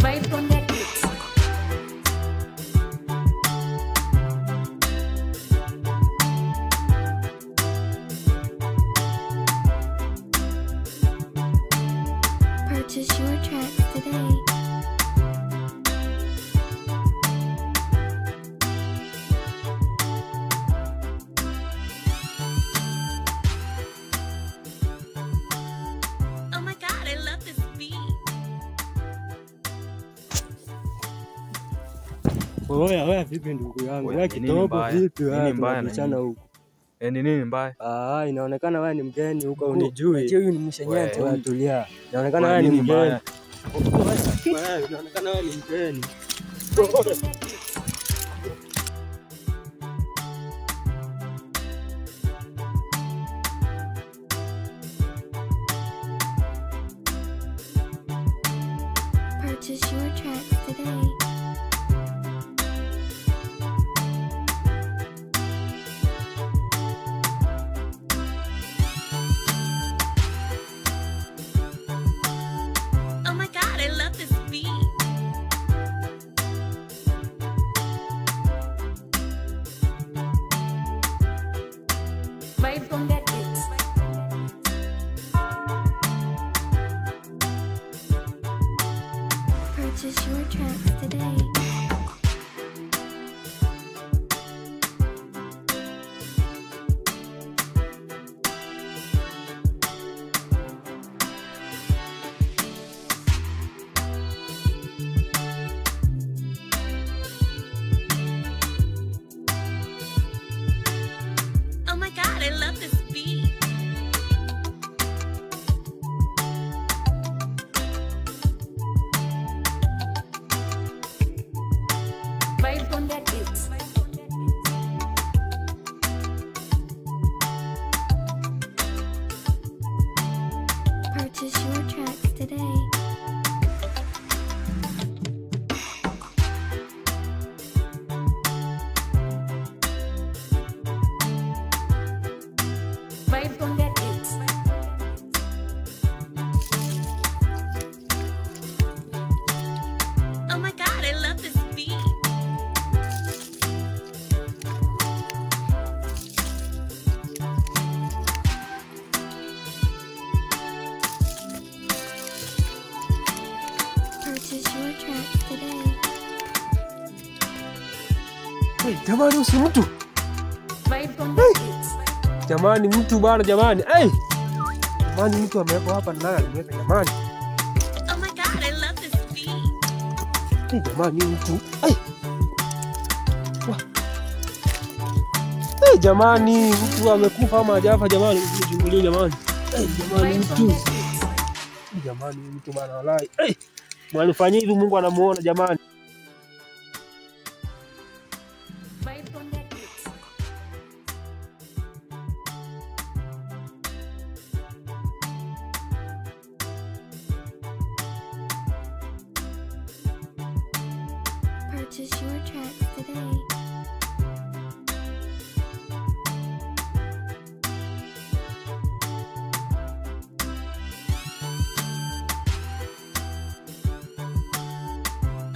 Right on that beat. Purchase your tracks today. Oh my God, I love this beat. Wewe vipi ndugu yangu? Wewe kidogo vipi wewe tunabishana huko? Ni nini mbaya? Inaonekana wewe ni mgeni huko unijui. Huyu ni mshenyeto. Wewe tulia. Inaonekana wewe ni mgeni. Wewe inaonekana wewe ni mgeni. Purchase your tracks today. Oh my God, I love this beat. Right on that beat. Purchase your tracks today. Oh my God, I love this beat. Right on that beat. Purchase your tracks today. Right on that beat. Oh my God, I love this beat. Purchase your tracks today. Hey, jamani usi mtu. Right on that beat. Jamani mtu bana jamani. Hey! Jamani mtu ameweka hapa na ameweka jamani. Oh my God, I love this beat. Hey, jamani mtu. Hey! Wah. Hey, jamani mtu amekufa ama hajafa jamani? Mjungulie jamani. Hey, jamani Right on mtu. that beat. Jamani mtu bana walai. Hey! Mwanifanyie hivi Mungu anamuona jamani. Right on that beat. Purchase your tracks today.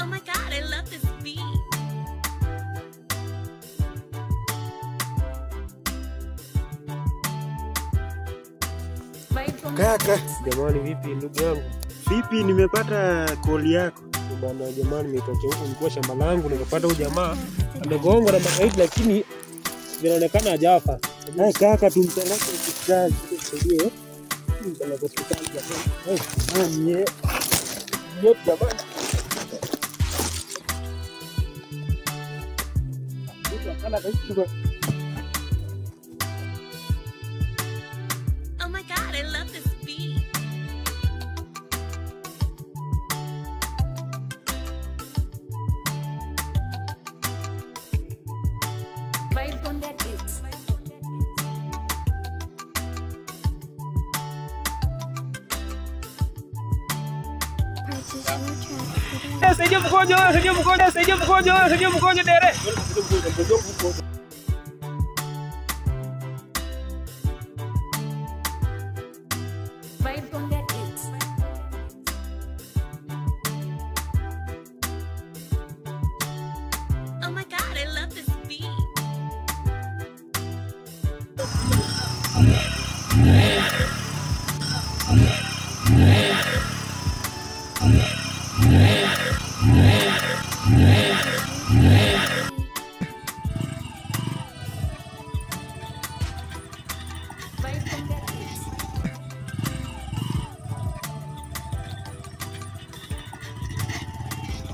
Oh my God, I love this beat. Right on that Kaka, Jamani vipi ndugu yangu? vipi nimepata koli yako? Bwana jamani nimetokea huko nilikuwa shamba langu nikapata huyu jamaa amegongwa na magaidi lakini vinaonekana hajafa. Kaka tumpeleke hospitali tusaidie. Tumpeleke hospitali jamani. Yep jamani. Mtu akala kitu. Oh my God, I love this beat. Right on that beat. Purchase your tracks today. Saidia mkojo, saidia mkojo, saidia mkojo, saidia mkojo dere. Vibe on that beat. Oh my God, I love this beat. Vibe on that beat.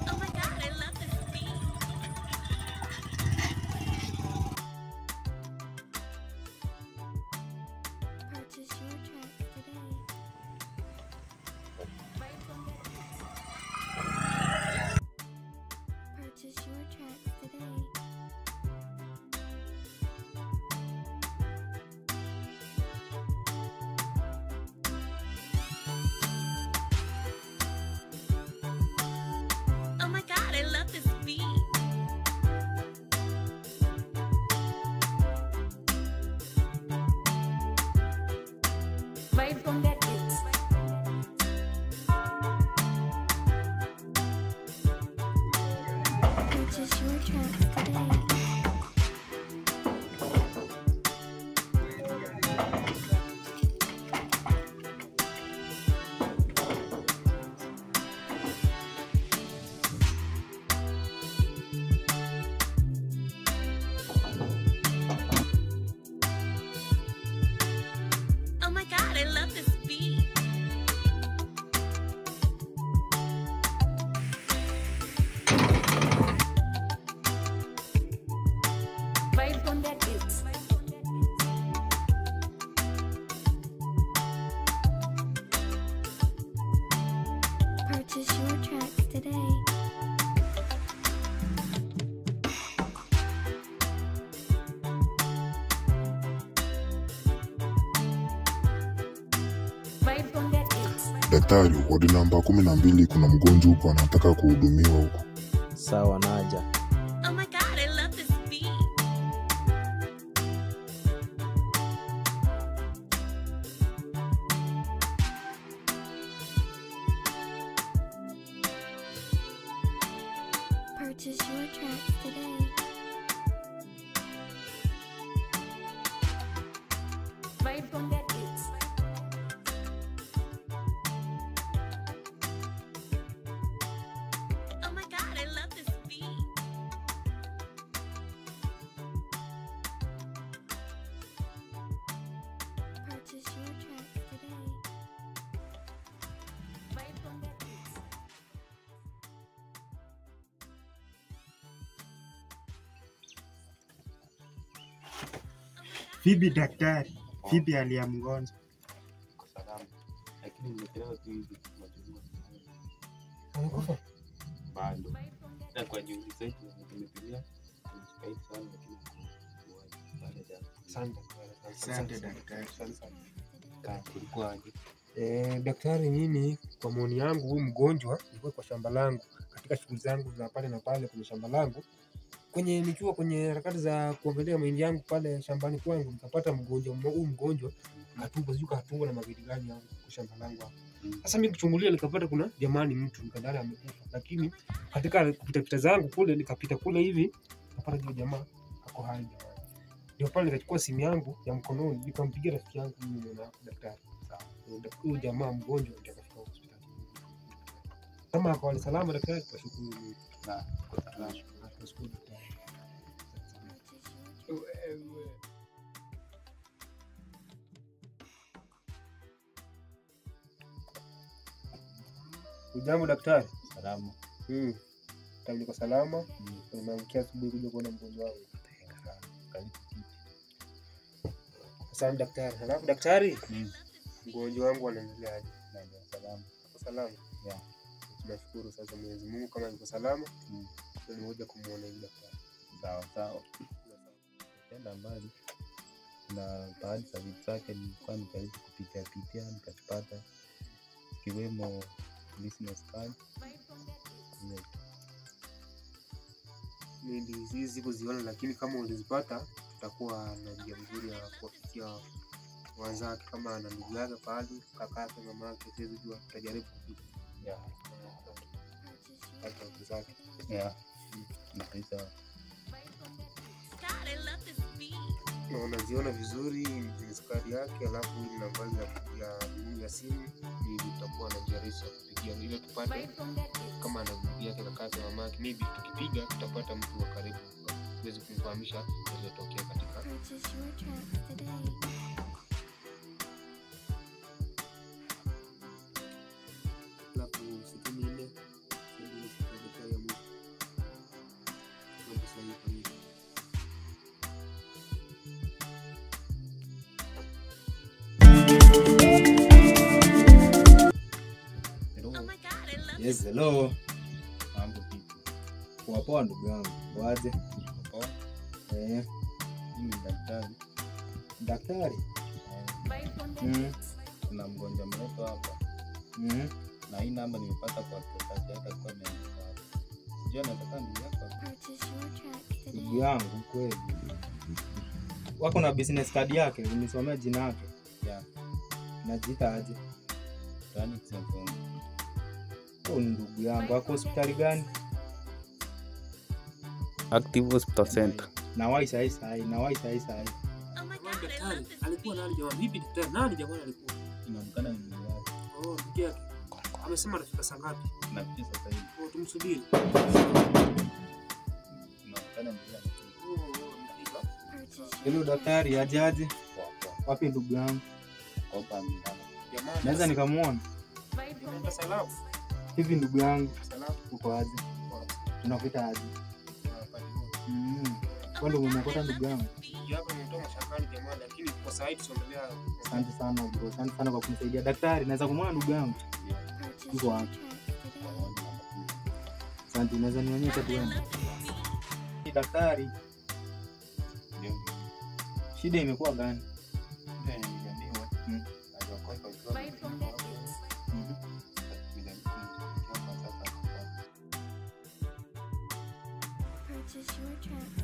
Oh my God, I love this beat. Purchase your tracks today. Vibe on that beat. Purchase your tracks today. Oh my God, I love this beat. Vibe on that beat. Purchase your tracks today. Oh my God, I love this beat. Vibe on that beat. Purchase your tracks today. Vibe on that beat. Daktari, wodi namba 12 kuna mgonjwa huko anataka kuhudumiwa huko. Sawa, naja. Oh my God, I love this beat. Purchase your tracks today. Vibe on that beat. Oh my God, I love this beat. Purchase your tracks today. Vibe on that beat. Vipi daktari? Vipi hali ya mgonjwa? Kwa salama, lakini nimechelewa tu hivi majuma Amekufa? bado. Na kwa juhudi zetu tumepilia tumejitahidi sana, lakini baada ya Asante daktari. kulikuwaje? Daktari, mimi kwa maoni yangu, huyu mgonjwa alikuwa kwa shamba langu, katika shughuli zangu za pale na pale kwenye shamba langu, nikiwa kwenye harakati za kuangalia mahindi yangu pale shambani kwangu, nikapata huyu mgonjwa katumbo na magadi gani yangu kwa shamba langu hapo. Sasa mimi kuchungulia nikapata kuna jamani mtu nikadhani amekufa, lakini katika kupita zangu kule nikapita kule hivi nikapata yule jamaa ako hai jamani. Ndio pale nikachukua simu yangu ya mkononi nikampigia rafiki yangu mimi na daktari. Huyu jamaa mgonjwa ndio akafika hospitali. Kama ako salama daktari, tunashukuru. Na kwa salama. Tunashukuru daktari. Ujambo daktari? Salama. Kama niko salama, nimeamkia asubuhi kuja kuona mgonjwa wangu. Asante daktari. Halafu daktari, mgonjwa wangu anaendeleaje? Ndio salama. Salama. Yeah. Tunashukuru sasa Mwenyezi Mungu kama niko salama. Ndio nimekuja kumuona yule daktari. Sawa sawa. Tenda mbali na baadhi ya vitu zake nilikuwa nikajaribu kupitia nikapata ikiwemo business card. Ni hizi kuziona, lakini kama ulizipata tutakuwa na njia nzuri ya kuwafikia wenzake, kama ana ndugu yake pale, kakake, mamake, siwezi jua, tutajaribu kupita. Yeah. Hata wenzake. Yeah. Nafisa. God, I love this beat. Na unaziona vizuri business card yake, alafu hii nambari ya simu ni tutakuwa na njia rahisi ya kupigia ili tupate kama ana ndugu yake, kakake, mamake, maybe tukipiga tutapata mtu wa karibu tuweze kumfahamisha yaliyotokea katika. Purchase your tracks today. Alafu sitini ile ndio sekretari ya mwisho. Ndio sahihi kabisa. Oh my God, I love Yes, hello. Mambo vipi? Poa poa ndugu yangu. Waje? Poa. Eh, Mimi ni daktari. daktari. Kuna mgonjwa mrefu hapa. Na hii namba nimepata kwa kitabu yake kwa ameandika hapa. Sijui anataka ndugu yako. Purchase your tracks Ndugu today. yangu kweli. Wako na business card yake, unisomea jina yake. Yeah. Najiita aje? Tani Ksefoni. Huyu ni ndugu yangu. Wako hospitali gani? Active Hospital Center. Na wai sahi. Oh my God, I love this Alikuwa beat. nani jamani? Vipi daktari? Nani jamani alikuwa? Inaonekana ni ndugu yake. Oh, ndugu yake. Amesema anafika saa ngapi? Nafikiri sasa hivi. Oh, tumsubiri. Inaonekana ndugu yake. Mfika. Purchase Hello your daktari, aje aje? Poa poa. Wapi ndugu yangu? Kwa hapa mndana. Jamani. Naweza nikamuona? Nenda salamu. Hivi ndugu yangu, Salamu. uko aje? Tunakuita aje? Hapa Kwa ndio umekota ndugu yangu. ni hapa nimetoa mashakani jamani, lakini kwa sasa hivi tunaendelea. Asante sana bro. Asante sana kwa kunisaidia. Daktari, naweza kumwona ndugu yangu? purchase Uko your wapi? tracks today. Asante, unaweza nionyesha tu wewe? Daktari, Ndio. shida imekuwa gani? Ndio niliambiwa. Najua kwa hiyo kwa Purchase your tracks